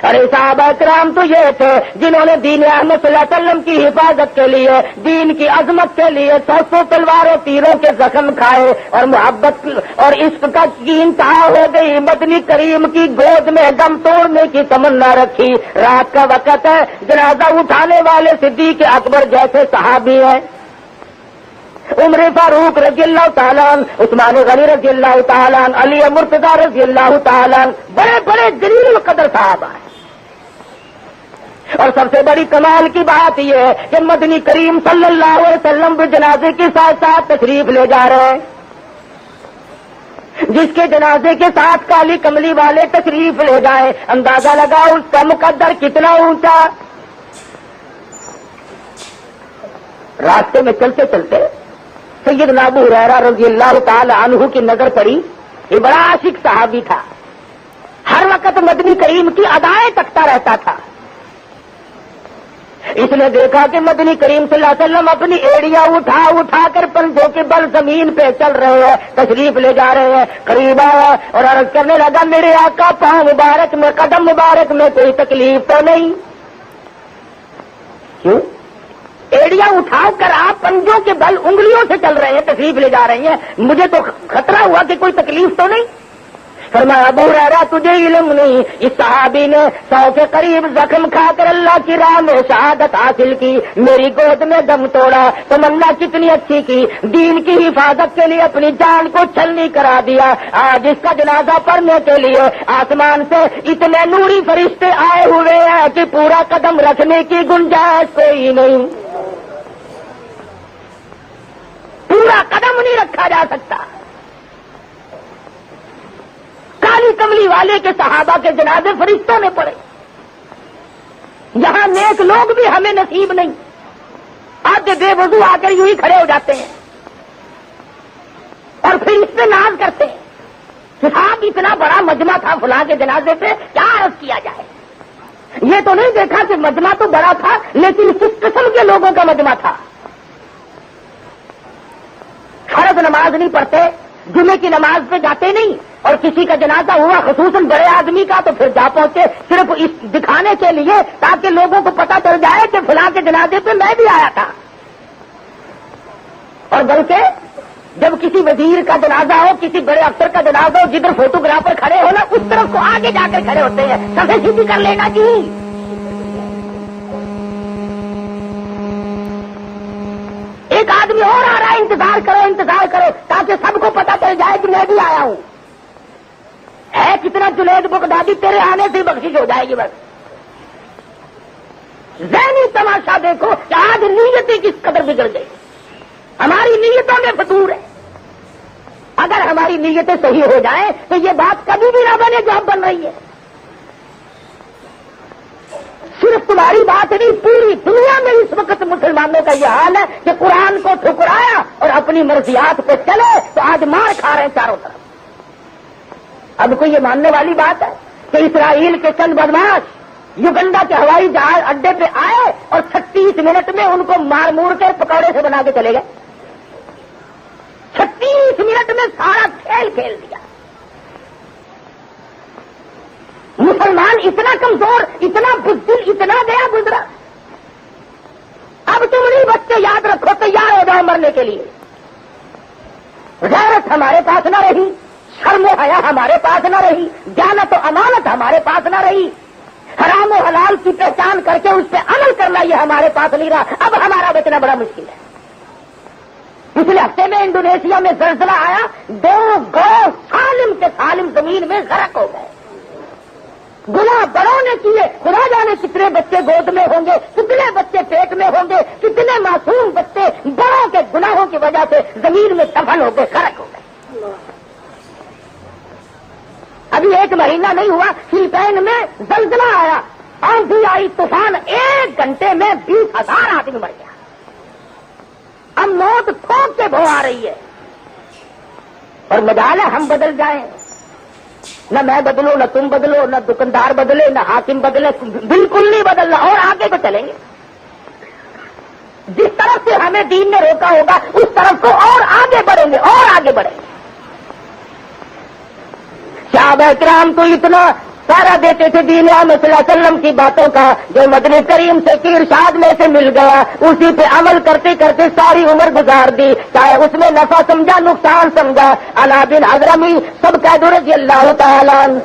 ارے صحابہ کرام تو یہ تھے جنہوں نے دین احمد صلی اللہ علیہ وسلم کی حفاظت کے لیے، دین کی عظمت کے لیے 100 تلواروں تیروں کے زخم کھائے اور محبت اور عشق کا کی انتہا ہو گئی. مدنی کریم کی گود میں دم توڑنے کی تمنا رکھی. رات کا وقت ہے، جنازہ اٹھانے والے صدیق اکبر جیسے صحابی ہیں، عمر فاروق رضی اللہ تعالیٰ عنہ، عثمان غنی رضی اللہ تعالیٰ عنہ، علی مرتضیٰ رضی اللہ تعالیٰ عنہ، بڑے بڑے جلیل القدر صحابہ ہیں. اور سب سے بڑی کمال کی بات یہ ہے کہ مدنی کریم صلی اللہ علیہ وسلم بھی جنازے کے ساتھ ساتھ تشریف لے جا رہے ہیں. جس کے جنازے کے ساتھ کالی کملی والے تشریف لے جائیں، اندازہ لگاؤ اس کا مقدر کتنا اونچا. راستے میں چلتے چلتے سیدنا ابو ہریرہ رضی اللہ تعالی عنہ کی نظر پڑی. یہ بڑا عاشق صحابی تھا، ہر وقت مدنی کریم کی ادائیں تکتا رہتا تھا. اس نے دیکھا کہ مدنی کریم صلی اللہ علیہ وسلم اپنی ایڑیاں اٹھا اٹھا کر پنجوں کے بل زمین پہ چل رہے ہیں، تشریف لے جا رہے ہیں. قریب آیا اور عرض کرنے لگا میرے آقا پاؤں مبارک میں، قدم مبارک میں کوئی تکلیف تو نہیں؟ کیوں؟ ایڑیاں اٹھا کر آپ پنجوں کے بل انگلیوں سے چل رہے ہیں، تشریف لے جا رہی ہیں، مجھے تو خطرہ ہوا کہ کوئی تکلیف تو نہیں. فرمایا ابو ہریرہ تجھے علم نہیں، اس صحابی نے 100 کے قریب زخم کھا کر اللہ کی راہ میں شہادت حاصل کی، میری گود میں دم توڑا، تمنا کتنی اچھی کی، دین کی حفاظت کے لیے اپنی جان کو چھلنی کرا دیا. آج اس کا جنازہ پڑھنے کے لیے آسمان سے اتنے نوری فرشتے آئے ہوئے ہیں کہ پورا قدم رکھنے کی گنجائش کوئی نہیں، پورا قدم نہیں رکھا جا سکتا. کالی کملی والے کے صحابہ کے جنازے فرشتوں نے پڑے. یہاں نیک لوگ بھی ہمیں نصیب نہیں، آگے بے وضو آ کر یوں ہی کھڑے ہو جاتے ہیں اور پھر اس پہ ناز کرتے ہیں کہ صاحب اتنا بڑا مجمع تھا فلاں کے جنازے پہ، کیا عرض کیا جائے. یہ تو نہیں دیکھا کہ مجمع تو بڑا تھا لیکن کس قسم کے لوگوں کا مجمع تھا. فرض نماز نہیں پڑھتے، جمعے کی نماز پہ جاتے نہیں، اور کسی کا جنازہ ہوا خصوصاً بڑے آدمی کا تو پھر جا پہنچے صرف اس دکھانے کے لیے تاکہ لوگوں کو پتہ چل جائے کہ فلاں کے جنازے پہ میں بھی آیا تھا. اور بلکہ جب کسی وزیر کا جنازہ ہو، کسی بڑے افسر کا جنازہ ہو، جدھر فوٹوگرافر کھڑے ہو نا اس طرف کو آگے جا کر کھڑے ہوتے ہیں، سفے سیدھی کر لینا جی. ایک آدمی اور آ رہا ہے، انتظار کرو تاکہ سب کو پتہ چل جائے کہ میں بھی آیا ہوں. ہے کتنا جنید بغدادی، تیرے آنے سے بخشش ہو جائے گی. بس ذہنی تماشا دیکھو کہ آج نیتیں کس قدر بگڑ گئی. ہماری نیتوں میں فتور ہے. اگر ہماری نیتیں صحیح ہو جائیں تو یہ بات کبھی بھی نہ بنے جو اب بن رہی ہے. صرف تمہاری بات نہیں، پوری دنیا میں اس وقت مسلمانوں کا یہ حال ہے کہ قرآن کو ٹھکرایا اور اپنی مرضیات پہ چلے تو آج مار کھا رہے ہیں چاروں طرف. اب کوئی یہ ماننے والی بات ہے کہ اسرائیل کے چند بدماش یوگنڈا کے ہوائی جہاز اڈے پہ آئے اور 36 منٹ میں ان کو مار مور کے پکوڑے سے بنا کے چلے گئے. 36 منٹ میں سارا کھیل کھیل دیا. مسلمان اتنا کمزور، اتنا بزدل، اتنا گیا گزرا. اب تم نہیں بچے یاد رکھو، تیار ہو جاؤ مرنے کے لیے. غیرت ہمارے پاس نہ رہی، شرم و حیا ہمارے پاس نہ رہی، دیانت و امانت ہمارے پاس نہ رہی، حرام و حلال کی پہچان کر کے اس پہ عمل کرنا یہ ہمارے پاس نہیں رہا. اب ہمارا بچنا بڑا مشکل ہے. پچھلے ہفتے میں انڈونیشیا میں زلزلہ آیا، 2 گاؤں سالم کے سالم زمین میں غرق ہو گئے. گناہ بڑوں نے کیے، خدا جانے کتنے بچے گود میں ہوں گے، کتنے بچے پیٹ میں ہوں گے، کتنے معصوم بچے بڑوں کے گناہوں کی وجہ سے زمین میں دفن ہو گئے، غرق ہو گئے. ابھی 1 مہینہ نہیں ہوا، فلپائن میں زلزلہ آیا، آندھی آئی، طوفان، 1 گھنٹے میں 20,000 آدمی مر گیا. اب موت ٹھوک کے بھو آ رہی ہے، اور مجال ہے ہم بدل جائیں. نہ میں بدلوں، نہ تم بدلو، نہ دکاندار بدلے، نہ حاکم بدلے، بالکل نہیں بدلنا، اور آگے تو چلیں گے. جس طرف سے ہمیں دین نے روکا ہوگا اس طرف کو اور آگے بڑھیں گے، اور آگے بڑھیں گے. صحابہ کرام تو اتنا سارا دیتے تھے دین احمد صلی اللہ علیہ وسلم کی باتوں کا، جو مدنی کریم سے کی ارشاد میں سے مل گیا اسی پہ عمل کرتے کرتے ساری عمر گزار دی، چاہے اس میں نفع سمجھا نقصان سمجھا. علا بن حضرمی سب کہہ دو رضی اللہ تعالیٰ عنہ.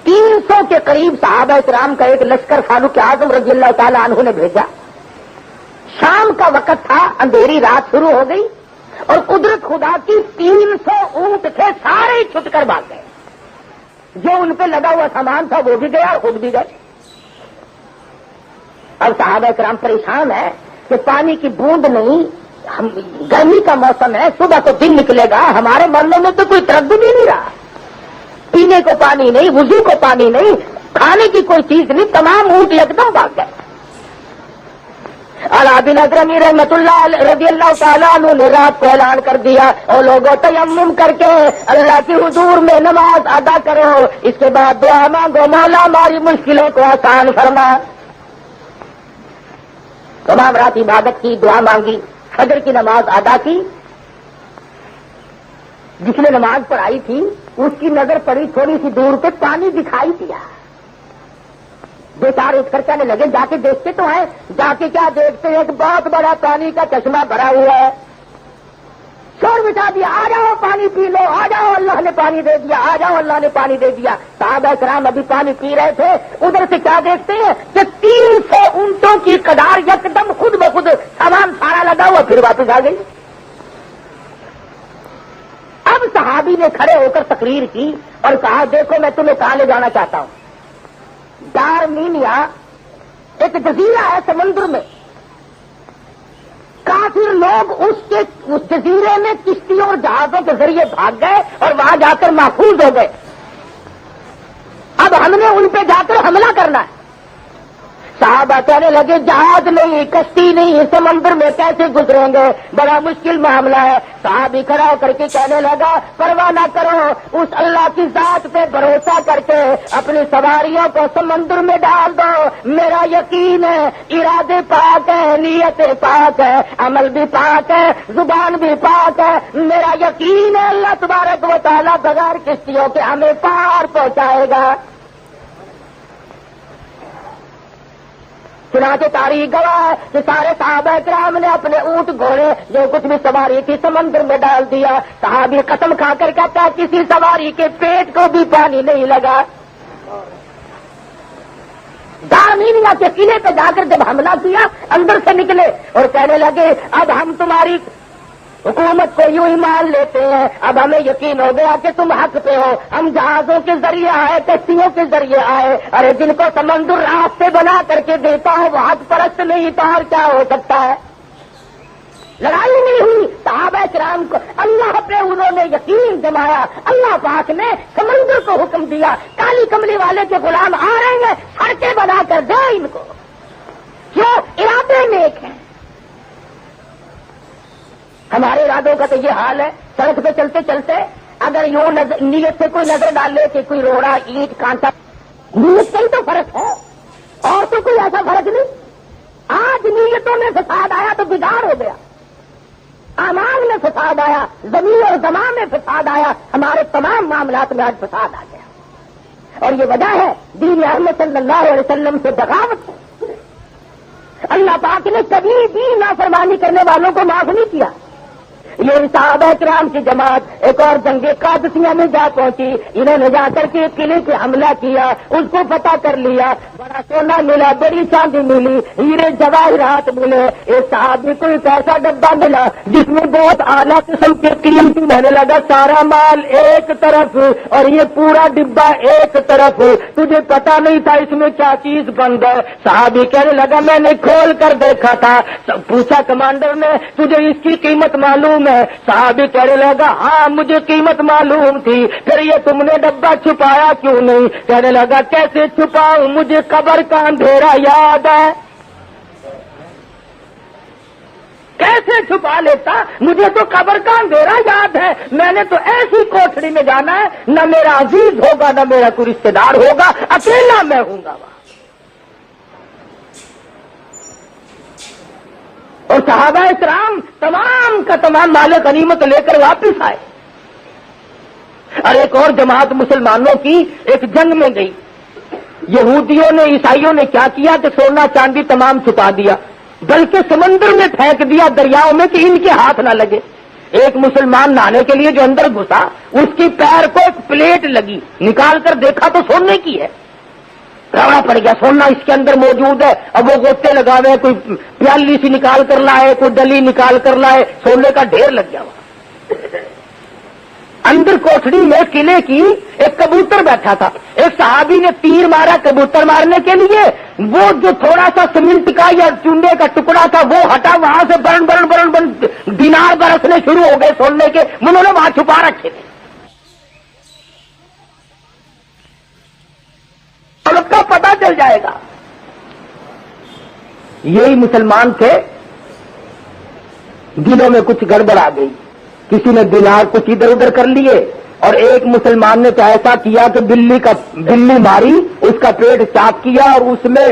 300 کے قریب صحابہ کرام کا ایک لشکر فاروق اعظم رضی اللہ تعالیٰ عنہ نے بھیجا. شام کا وقت تھا، اندھیری رات شروع ہو گئی، اور قدرت خدا کی 300 اونٹ تھے، سارے چھٹ کر بھاگ گئے. جو ان پہ لگا ہوا سامان تھا وہ بھی گیا، خود بھی گئے. اب صحابہ کرام پریشان ہے کہ پانی کی بوند نہیں، گرمی کا موسم ہے، صبح کو دن نکلے گا، ہمارے مرنے میں تو کوئی تردد ہی نہیں رہا. پینے کو پانی نہیں، وضو کو پانی نہیں، کھانے کی کوئی چیز نہیں، تمام اونٹ یکدم بھاگ گئے. علا بن حضرمی رحمت اللہ رضی اللہ تعالیٰ عنہ نے رات کو اعلان کر دیا، اور لوگوں تیمم کر کے اللہ کی حضور میں نماز ادا کرو، اس کے بعد دعا مانگو، مولا ہماری مشکلوں کو آسان فرما. تمام رات عبادت کی، دعا مانگی، فجر کی نماز ادا کی. جس نے نماز پڑھائی تھی اس کی نظر پڑی تھوڑی سی دور پہ، پانی دکھائی دیا. 2 4 اٹھ کر کہنے لگے جا کے دیکھتے تو ہیں. جا کے کیا دیکھتے ہیں؟ ایک بہت بڑا پانی کا چشمہ بھرا ہوا ہے. شور مچا دیا، آ جاؤ پانی پی لو، آ جاؤ اللہ نے پانی دے دیا، آ جاؤ اللہ نے پانی دے دیا. صحابہ کرام ابھی پانی پی رہے تھے، ادھر سے کیا دیکھتے ہیں کہ 300 اونٹوں کی قطار یکدم خود بخود سامان سارا لگا ہوا پھر واپس آ گئی. اب صحابی نے کھڑے ہو کر تقریر کی اور کہا دیکھو میں تمہیں کہاں لے جانا چاہتا ہوں. ڈارمینیا ایک جزیرہ ہے سمندر میں، کافر لوگ اس جزیرے میں کشتیوں اور جہازوں کے ذریعے بھاگ گئے اور وہاں جا کر محفوظ ہو گئے. اب ہم نے ان پہ جا کر حملہ کرنا ہے. صحابہ کہنے لگے جہاز نہیں، کشتی نہیں، سمندر میں کیسے گزریں گے، بڑا مشکل معاملہ ہے. صحابی کھڑا ہو کر کے کہنے لگا پرواہ نہ کرو، اس اللہ کی ذات پہ بھروسہ کر کے اپنی سواریوں کو سمندر میں ڈال دو. میرا یقین ہے ارادے پاک ہے، نیت پاک ہے، عمل بھی پاک ہے، زبان بھی پاک ہے. میرا یقین ہے اللہ تبارک و تعالیٰ بغیر کشتیوں کے ہمیں پار پہنچائے گا. چنانچہ تاریخ گواہ ہے کہ سارے صحابہ کرام نے اپنے اونٹ گھوڑے جو کچھ بھی سواری تھی سمندر میں ڈال دیا. صحابی قسم کھا کر کہتا ہے کسی سواری کے پیٹ کو بھی پانی نہیں لگا. دارمینیا کے قلعے پہ جا کر جب حملہ کیا اندر سے نکلے اور کہنے لگے اب ہم تمہاری حکومت کو یوں ہی مان لیتے ہیں، اب ہمیں یقین ہو گیا کہ تم حق پہ ہو. ہم جہازوں کے ذریعے آئے، کشتیوں کے ذریعے آئے، ارے جن کو سمندر راستے بنا کر کے دیتا ہے وہ حق پرست نہیں تو اور کیا ہو سکتا ہے. لڑائی نہیں ہوئی. صحابہ کرام کو اللہ پہ انہوں نے یقین جمایا. اللہ پاک نے سمندر کو حکم دیا کالی کملی والے کے غلام آ رہے ہیں، سڑکیں بنا کر دو ان کو، کیوں؟ ارادے نیک ہیں. ہمارے ارادوں کا تو یہ حال ہے، سڑک پہ چلتے چلتے اگر یوں نیت سے کوئی نظر ڈال لے کہ کوئی روڑا اینٹ کانٹا، نیت سے ہی تو فرق ہے اور تو کوئی ایسا فرق نہیں. آج نیتوں میں فساد آیا تو بگاڑ ہو گیا. اعمال میں فساد آیا، زمین اور زمان میں فساد آیا، ہمارے تمام معاملات میں آج فساد آ گیا، اور یہ وجہ ہے دین احمد صلی اللہ علیہ وسلم سے بغاوت۔ اللہ پاک نے کبھی بھی نافرمانی کرنے والوں کو معاف نہیں کیا۔ یہ صحابہ کرام کی جماعت ایک اور جنگ قادسیہ میں جا پہنچی، انہوں نے جا کر کے قلعے پہ حملہ کیا، اس کو فتح کر لیا، بڑا سونا ملا، بڑی چاندی ملی، ہیرے جواہرات ملے۔ ایک صحابی کو ایک ایسا ڈبہ ملا جس میں بہت اعلیٰ قسم کے قیمتی رہنے لگا، سارا مال ایک طرف اور یہ پورا ڈبہ ایک طرف، تجھے پتا نہیں تھا اس میں کیا چیز بند ہے۔ صحابی کہنے لگا میں نے کھول کر دیکھا تھا۔ پوچھا کمانڈر نے تجھے اس کی قیمت معلوم ہے؟ صحابی کہنے لگا ہاں مجھے قیمت معلوم تھی، پھر یہ تم نے ڈبہ چھپایا کیوں نہیں؟ کہنے لگا کیسے چھپاؤں، مجھے قبر کا اندھیرا یاد ہے۔ کیسے چھپا لیتا، مجھے تو قبر کا اندھیرا یاد ہے، میں نے تو ایسی کوٹھڑی میں جانا ہے، نہ میرا عزیز ہوگا نہ میرا کوئی رشتے دار ہوگا، اکیلا میں ہوں گا وہاں۔ اور صحابہ کرام تمام کا تمام مال غنیمت لے کر واپس آئے۔ اور ایک اور جماعت مسلمانوں کی ایک جنگ میں گئی، یہودیوں نے عیسائیوں نے کیا کیا کہ سونا چاندی تمام چھپا دیا، بلکہ سمندر میں پھینک دیا، دریاؤں میں، کہ ان کے ہاتھ نہ لگے۔ ایک مسلمان نہانے کے لیے جو اندر گھسا، اس کی پیر کو ایک پلیٹ لگی، نکال کر دیکھا تو سونے کی ہے، رونا پڑ گیا، سونا اس کے اندر موجود ہے۔ اب وہ گوتے لگاوے، کوئی پیالی سی نکال کر لائے، کوئی ڈلی نکال کر لائے، سونے کا ڈھیر لگ گیا وہاں۔ اندر کوٹھڑی میں قلعے کی ایک کبوتر بیٹھا تھا، ایک صحابی نے تیر مارا کبوتر مارنے کے لیے، وہ جو تھوڑا سا سیمنٹ کا یا چونے کا ٹکڑا تھا وہ ہٹا، وہاں سے برن برن برن برن دینار برسنے شروع ہو گئے سونے کے، انہوں نے وہاں چھپا رکھے تھے۔ اور اس کا پتہ چل جائے گا۔ یہی مسلمان تھے، دلوں میں کچھ گڑبڑ آ گئی، کسی نے دینار کچھ ادھر ادھر کر لیے، اور ایک مسلمان نے تو ایسا کیا کہ بلی ماری، اس کا پیٹ چاک کیا اور اس میں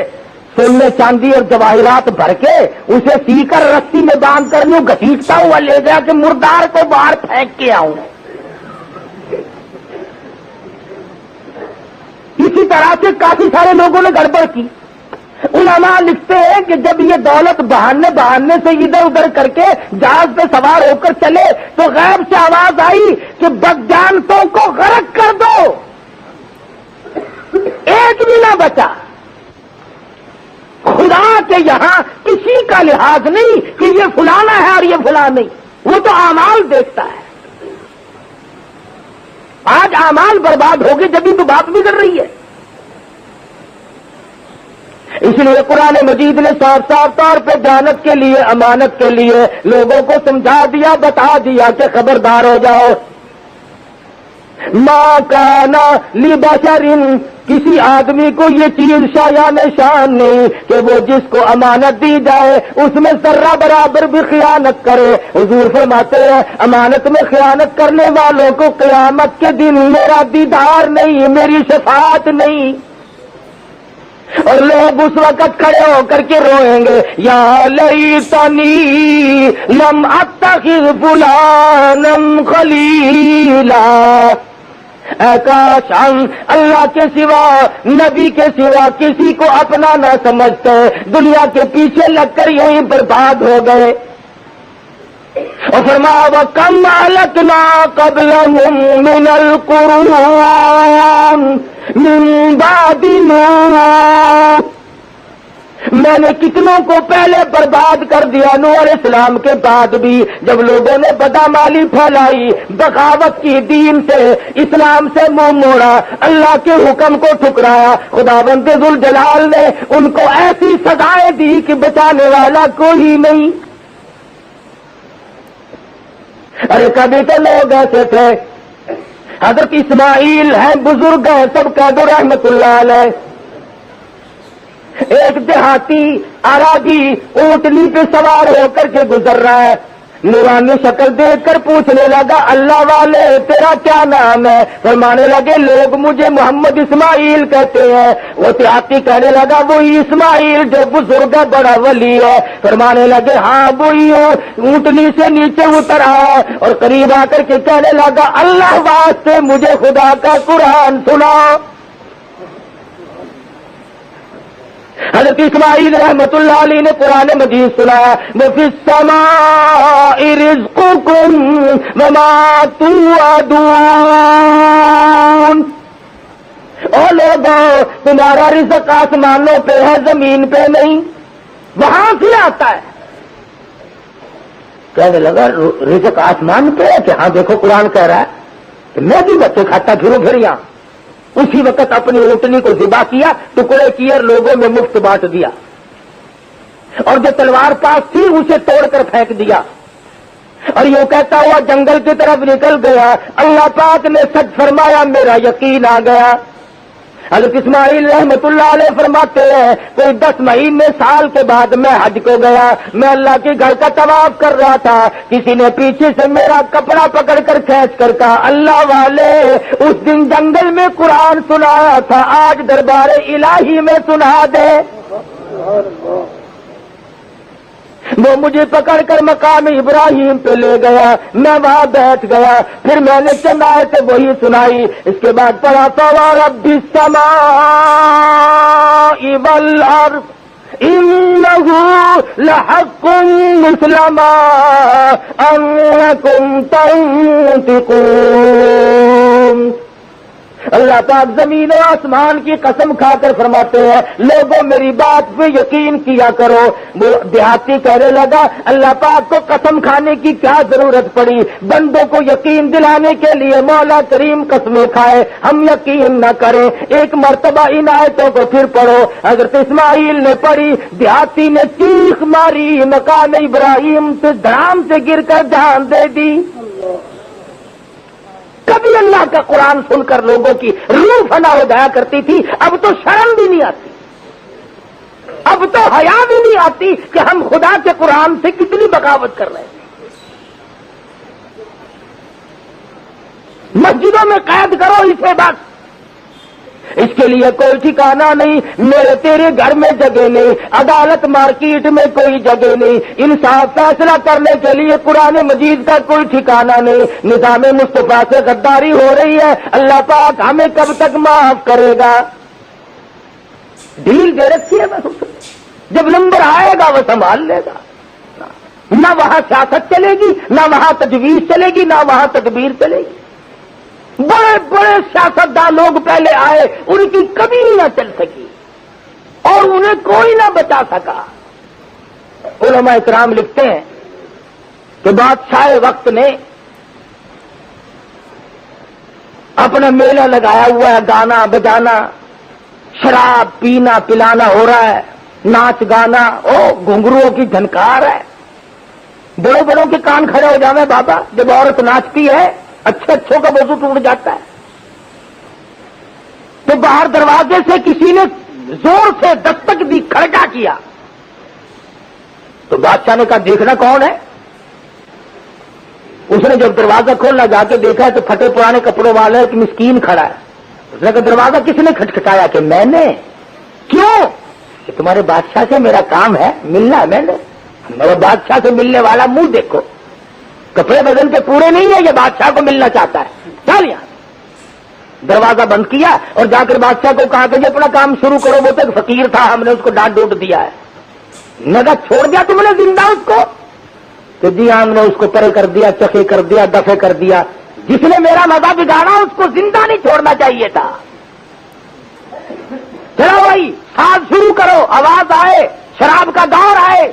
سونے چاندی اور جواہرات بھر کے اسے سی کر رسی میں باندھ کر یوں گھسیٹتا ہوا لے گیا کہ مردار کو باہر پھینک کے آؤں۔ اسی طرح سے کافی سارے لوگوں نے گڑبڑ کی۔ علماء لکھتے ہیں کہ جب یہ دولت بہانے سے ادھر ادھر کر کے جہاز پہ سوار ہو کر چلے تو غیب سے آواز آئی کہ بدجانتوں کو غرق کر دو، ایک بھی نہ بچا۔ خدا کے یہاں کسی کا لحاظ نہیں کہ یہ فلانا ہے اور یہ فلاں نہیں، وہ تو اعمال دیکھتا ہے۔ آج اعمال برباد ہو گئے جبھی تو بات بگڑ رہی ہے۔ اس لیے قرآن مجید نے صاف صاف طور پہ جانت کے لیے، امانت کے لیے لوگوں کو سمجھا دیا، بتا دیا کہ خبردار ہو جاؤ۔ ما کان لبشر، کسی آدمی کو یہ چیز شایان شان نہیں کہ وہ جس کو امانت دی جائے اس میں ذرہ برابر بھی خیانت کرے۔ حضور فرماتے ہیں امانت میں خیانت کرنے والوں کو قیامت کے دن میرا دیدار نہیں، میری شفاعت نہیں۔ اور لوگ اس وقت کھڑے ہو کر کے روئیں گے، یا لیتنی لم اتخذ فلانا خلیلا، اے کاش ہم اللہ کے سوا، نبی کے سوا کسی کو اپنا نہ سمجھتے، دنیا کے پیچھے لگ کر یوں ہی برباد ہو گئے۔ اور فرمایا وَكَمْ أَهْلَكْنَا قَبْلَهُم مِّنَ الْقُرُونِ مِن بَعْدِ نُوحٍ، میں نے کتنوں کو پہلے برباد کر دیا نوح علیہ السلام کے بعد بھی، جب لوگوں نے بدعمالی پھیلائی، بغاوت کی، دین سے، اسلام سے منہ موڑا، اللہ کے حکم کو ٹھکرایا، خداوند ذوالجلال نے ان کو ایسی سزائیں دی کہ بچانے والا کوئی نہیں۔ ارے کبھی تو لوگ ایسے تھے، حضرت اسماعیل ہیں، بزرگ ہیں، سب کہہ دو رحمت اللہ علیہ۔ ایک دیہاتی اراضی اونٹنی پہ سوار ہو کر کے گزر رہا ہے، نورانی شکل دیکھ کر پوچھنے لگا اللہ والے تیرا کیا نام ہے؟ فرمانے لگے لوگ مجھے محمد اسماعیل کہتے ہیں۔ وہ دیہاتی کہنے لگا وہی اسماعیل جو بزرگ ہے بڑا ولی ہے؟ فرمانے لگے ہاں وہی ہوں۔ اونٹنی سے نیچے اتر آیا اور قریب آ کر کے کہنے لگا اللہ واسطے مجھے خدا کا قرآن سنا۔ حضرت اسماعیل رحمت اللہ علیہ نے قرآن مجید سنایا وَفِي السَّمَاءِ رِزْقُكُمْ وَمَا تُوعَدُونَ۔ او لوگوں تمہارا رزق آسمانوں پہ ہے زمین پہ نہیں، وہاں سے آتا ہے۔ کہنے لگا رزق آسمان پہ ہے کہ ہاں دیکھو قرآن کہہ رہا ہے کہ میں بھی بچے کھاتا پھروں پھر یہاں۔ اسی وقت اپنی اونٹنی کو ذبح کیا، ٹکڑے کیے اور لوگوں میں مفت بانٹ دیا، اور جو تلوار پاس تھی اسے توڑ کر پھینک دیا، اور یوں کہتا ہوا جنگل کی طرف نکل گیا۔ اللہ پاک نے سچ فرمایا، میرا یقین آ گیا۔ حضرت اسماعیل رحمت اللہ علیہ فرماتے ہیں کوئی 10 مہینے سال کے بعد میں حج کو گیا، میں اللہ کے گھر کا طواف کر رہا تھا، کسی نے پیچھے سے میرا کپڑا پکڑ کر کھینچ کر کہا اللہ والے اس دن جنگل میں قرآن سنایا تھا، آج دربار الہی میں سنا دے۔ وہ مجھے پکڑ کر مقام ابراہیم پہ لے گیا، میں وہاں بیٹھ گیا، پھر میں نے چند آیتیں وہی سنائی، اس کے بعد پڑھا فَوَرَبِّ السَّمَاءِ وَالْأَرْضِ إِنَّهُ لَحَقٌّ مِثْلَ مَا أَنَّكُمْ تَنطِقُونَ۔ اللہ پاک زمین و آسمان کی قسم کھا کر فرماتے ہیں لوگوں میری بات پہ یقین کیا کرو۔ وہ دیہاتی کہنے لگا اللہ پاک کو قسم کھانے کی کیا ضرورت پڑی، بندوں کو یقین دلانے کے لیے مولا کریم قسمیں کھائے، ہم یقین نہ کریں۔ ایک مرتبہ ان آیتوں کو پھر پڑھو۔ حضرت اسماعیل نے پڑھی، دیہاتی نے چیخ ماری، مقام ابراہیم سے دھڑام سے گر کر جان دے دی۔ کبھی اللہ کا قرآن سن کر لوگوں کی روح فنا ہو جایا کرتی تھی، اب تو شرم بھی نہیں آتی، اب تو حیا بھی نہیں آتی کہ ہم خدا کے قرآن سے کتنی بغاوت کر رہے ہیں۔ مسجدوں میں قید کرو اسے بس، اس کے لیے کوئی ٹھکانہ نہیں، میرے تیرے گھر میں جگہ نہیں، عدالت مارکیٹ میں کوئی جگہ نہیں، انصاف فیصلہ کرنے کے لیے قرآن مجید کا کوئی ٹھکانہ نہیں۔ نظام مصطفیٰ سے غداری ہو رہی ہے، اللہ پاک ہمیں کب تک معاف کرے گا؟ ڈیل دے رکھی ہے بس اسے، جب نمبر آئے گا وہ سنبھال لے گا۔ نہ وہاں سیاست چلے گی، نہ وہاں تجویز چلے گی، نہ وہاں تدبیر چلے گی۔ بڑے بڑے سیاستدان لوگ پہلے آئے، ان کی کبھی نہ چل سکی اور انہیں کوئی نہ بچا سکا۔ علماء کرام لکھتے ہیں کہ بادشاہ وقت نے اپنا میلہ لگایا ہوا ہے، گانا بجانا، شراب پینا پلانا ہو رہا ہے، ناچ گانا، گھنگروؤں کی جھنکار ہے، بڑوں بڑوں کے کان کھڑے ہو جاویں بابا جب عورت ناچتی ہے، اچھے اچھوں کا وضو ٹوٹ جاتا ہے۔ تو باہر دروازے سے کسی نے زور سے دستک دی، کھڑکا کیا، تو بادشاہ نے کہا دیکھنا کون ہے۔ اس نے جب دروازہ کھولا جا کے دیکھا تو پھٹے پرانے کپڑوں والا ایک مسکین کھڑا ہے۔ اس نے کہا دروازہ کس نے کھٹکھٹایا؟ کہ میں نے۔ کیوں؟ کہ تمہارے بادشاہ سے میرا کام ہے، ملنا ہے، میں نے میرے بادشاہ سے ملنے والا منہ دیکھو، کپڑے بدن کے پورے نہیں ہے، یہ بادشاہ کو ملنا چاہتا ہے، چل یہاں۔ دروازہ بند کیا اور جا کر بادشاہ کو کہا کہ یہ اپنا کام شروع کرو، وہ تو ایک فقیر تھا، ہم نے اس کو ڈانٹ ڈوٹ دیا ہے۔ میں کہا چھوڑ دیا تم نے زندہ اس کو؟ کہ جی ہم نے اس کو پرے کر دیا، چکے کر دیا، دفے کر دیا۔ جس نے میرا مزہ بگاڑا اس کو زندہ نہیں چھوڑنا چاہیے تھا۔ چلو بھائی ساز شروع کرو، آواز آئے، شراب کا دور آئے۔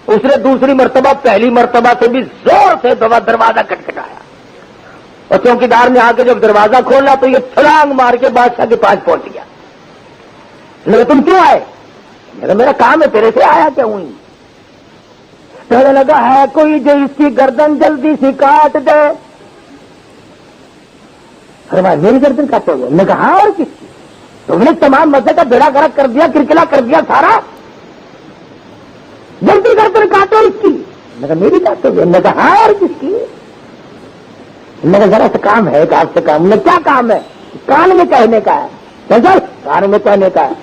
اس نے دوسری مرتبہ پہلی مرتبہ سے بھی زور سے دروازہ کٹکھٹایا، اور چوکیدار نے آ کے جب دروازہ کھولا تو یہ چھلانگ مار کے بادشاہ کے پاس پہنچ گیا۔ میں تم کیوں آئے؟ میرا کام ہے، تیرے سے آیا کیا ہوں؟ کہنے لگا ہے کوئی جو اس کی گردن جلدی سے کاٹ دے۔ فرمایا میری گردن کاٹو گے؟ میں کہا اور کس کی؟ تم نے تمام مسئلے کا بیڑا گرک کر دیا، کرکلا کر دیا سارا، جلدی گردن کاٹو اس کی۔ میں کہا میری بات تو میں کہا ہاں اور کس کی؟ میں کہا ذرا سا کام ہے کہ آپ سے کام میں کیا کام ہے؟ کان میں کہنے کا ہے سر، کان میں کہنے کا ہے.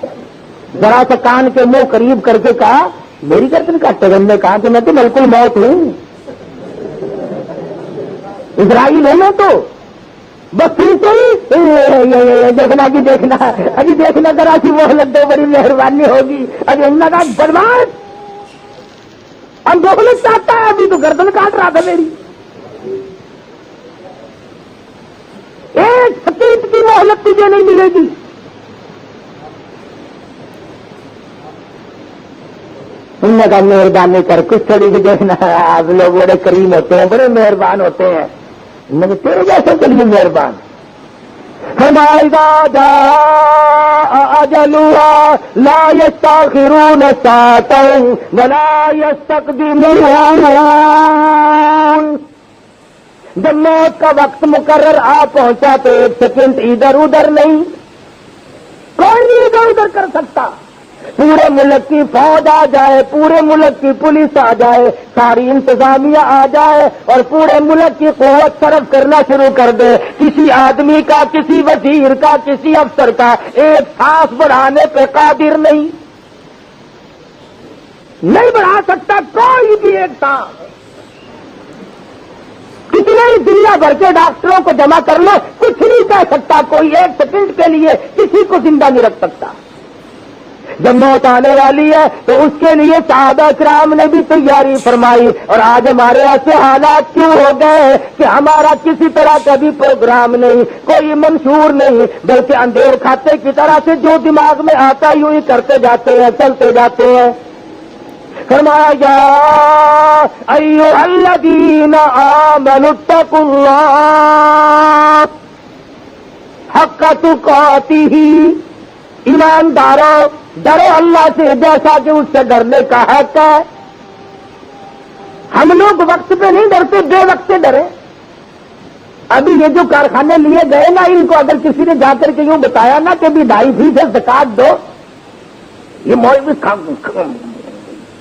ذرا سا کان کے منہ قریب کر کے کہا میری گردن کاٹے گا. نے کہا کہ میں تو بالکل موت ہوں، اسرائیل ہوں میں تو بس پھر سے ہی دیکھنا کہ دیکھنا ابھی دیکھنا ذرا سی مہلت دو بڑی مہربانی ہوگی. ابھی ہم نے کہا بدماش ہم مہلت چاہتا ہے، ابھی تو گردن کاٹ رہا تھا میری. ایک سکینڈ کی مہلت تجھے نہیں ملے گی. ہم نے کہا مہربانی کر کچھ تھوڑی سی دیکھنا، آپ لوگ بڑے کریم ہوتے ہیں، بڑے مہربان ہوتے ہیں. میں نے تیرے جیسے کے لیے مہربان. ہمارا اجلها لا يستاخرون ساعة ولا يستقدمون. جب موت کا وقت مقرر آ پہنچا تو ایک سیکنڈ ادھر ادھر نہیں، کوئی نہیں ادھر ادھر کر سکتا. پورے ملک کی فوج آ جائے، پورے ملک کی پولیس آ جائے، ساری انتظامیہ آ جائے اور پورے ملک کی قوت صرف کرنا شروع کر دے، کسی آدمی کا، کسی وزیر کا، کسی افسر کا ایک سانس بڑھانے پہ قادر نہیں بڑھا سکتا کوئی بھی ایک سانس. کتنے ہی دنیا بھر کے ڈاکٹروں کو جمع کر لو، کچھ نہیں کہہ سکتا کوئی ایک سیکنڈ کے لیے کسی کو زندہ نہیں رکھ سکتا. جب موت آنے والی ہے تو اس کے لیے صحابہ کرام نے بھی تیاری فرمائی. اور آج ہمارے ایسے حالات کیوں ہو گئے کہ ہمارا کسی طرح کا بھی پروگرام نہیں، کوئی منشور نہیں، بلکہ اندھیر کھاتے کی طرح سے جو دماغ میں آتا یوں ہی کرتے جاتے ہیں، چلتے جاتے ہیں. فرمایا یا ایھا الذین آمنوا اتقوا اللہ حق تقاتہ. ایمانداروں ڈرو اللہ سے جیسا کہ اس سے ڈرنے کا حق ہے. ہم لوگ وقت پہ نہیں ڈرتے، بے وقت سے ڈرے. ابھی یہ جو کارخانے لیے گئے نا، ان کو اگر کسی نے جا کر کے یوں بتایا نا کہ بھی 2.5% زکات دو، یہ مولوی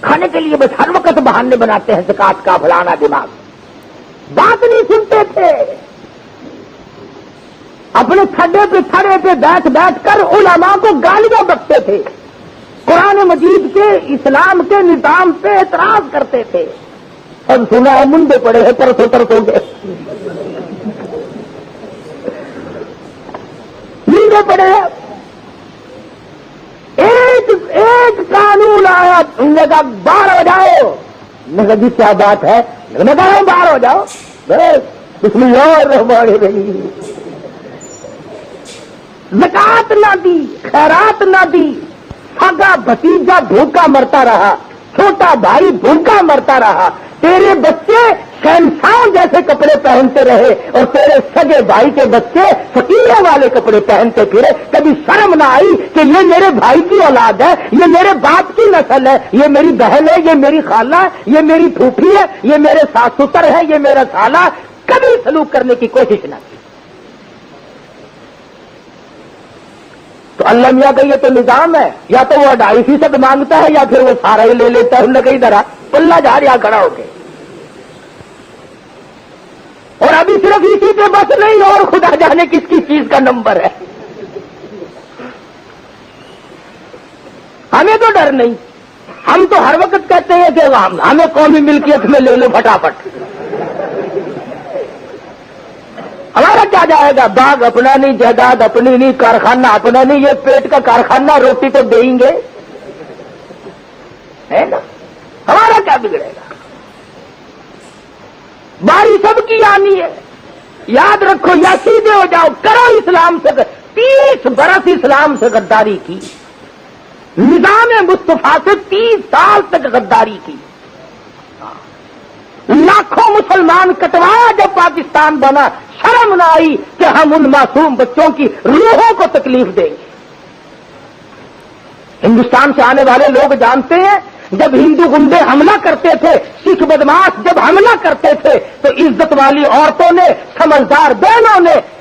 کھانے کے لیے بس ہر وقت بہانے بناتے ہیں زکات کا، فلانا دماغ. بات نہیں سنتے تھے، اپنے کھڈے پہ بیٹھ کر علماء کو گالیاں بکتے تھے، قرآن مجید کے، اسلام کے نظام پہ اعتراض کرتے تھے. اب سنا ہے منڈے پڑے ہیں پرسوں کے منڈے پڑے ہیں. ایک قانون آیا، ان نے کہا باہر ہو جاؤ. میں کہا جی کیا بات ہے؟ میں کہا باہر ہو جاؤ. بسم اللہ الرحمن الرحیم. زکات نہ دی، خیرات نہ دی، سگا بھتیجا بھوکا مرتا رہا، چھوٹا بھائی بھوکا مرتا رہا، تیرے بچے شہنشاہوں جیسے کپڑے پہنتے رہے اور تیرے سگے بھائی کے بچے فقیروں والے کپڑے پہنتے پھرے. کبھی شرم نہ آئی کہ یہ میرے بھائی کی اولاد ہے، یہ میرے باپ کی نسل ہے، یہ میری بہن ہے، یہ میری خالہ ہے، یہ میری پھوپھی ہے، یہ میرے ساس سسر ہے، یہ میرا سالہ. کبھی سلوک کرنے کی کوشش نہ کی. تو اللہ میاں کا یہ تو نظام ہے، یا تو وہ 2.5% مانگتا ہے یا پھر وہ سارا ہی لے لیتا ہے. ہم نے کہیں درا پلہ جا رہا کھڑا ہو کے. اور ابھی صرف اسی پہ بس نہیں، اور خدا جانے کس کی چیز کا نمبر ہے. ہمیں تو ڈر نہیں، ہم تو ہر وقت کہتے ہیں کہ ہمیں قومی ملکیت میں لے لو پھٹافٹ. ہمارا کیا جائے گا؟ باغ اپنا نہیں، جائیداد اپنی نہیں، کارخانہ اپنا نہیں. یہ پیٹ کا کارخانہ، روٹی تو دیں گے، ہے نا؟ ہمارا کیا بگڑے گا؟ باری سب کی آنی ہے. یاد رکھو، یا سیدھے ہو جاؤ، کرو اسلام سے. 30 برس اسلام سے غداری کی، نظام مصطفیٰ سے 30 سال تک غداری کی. لاکھوں مسلمان کٹوایا جب پاکستان بنا. شرم نہ آئی کہ ہم ان معصوم بچوں کی روحوں کو تکلیف دیں گے. ہندوستان سے آنے والے لوگ جانتے ہیں، جب ہندو گنڈے حملہ کرتے تھے، سکھ بدماش جب حملہ کرتے تھے، تو عزت والی عورتوں نے، سمجھدار بہنوں نے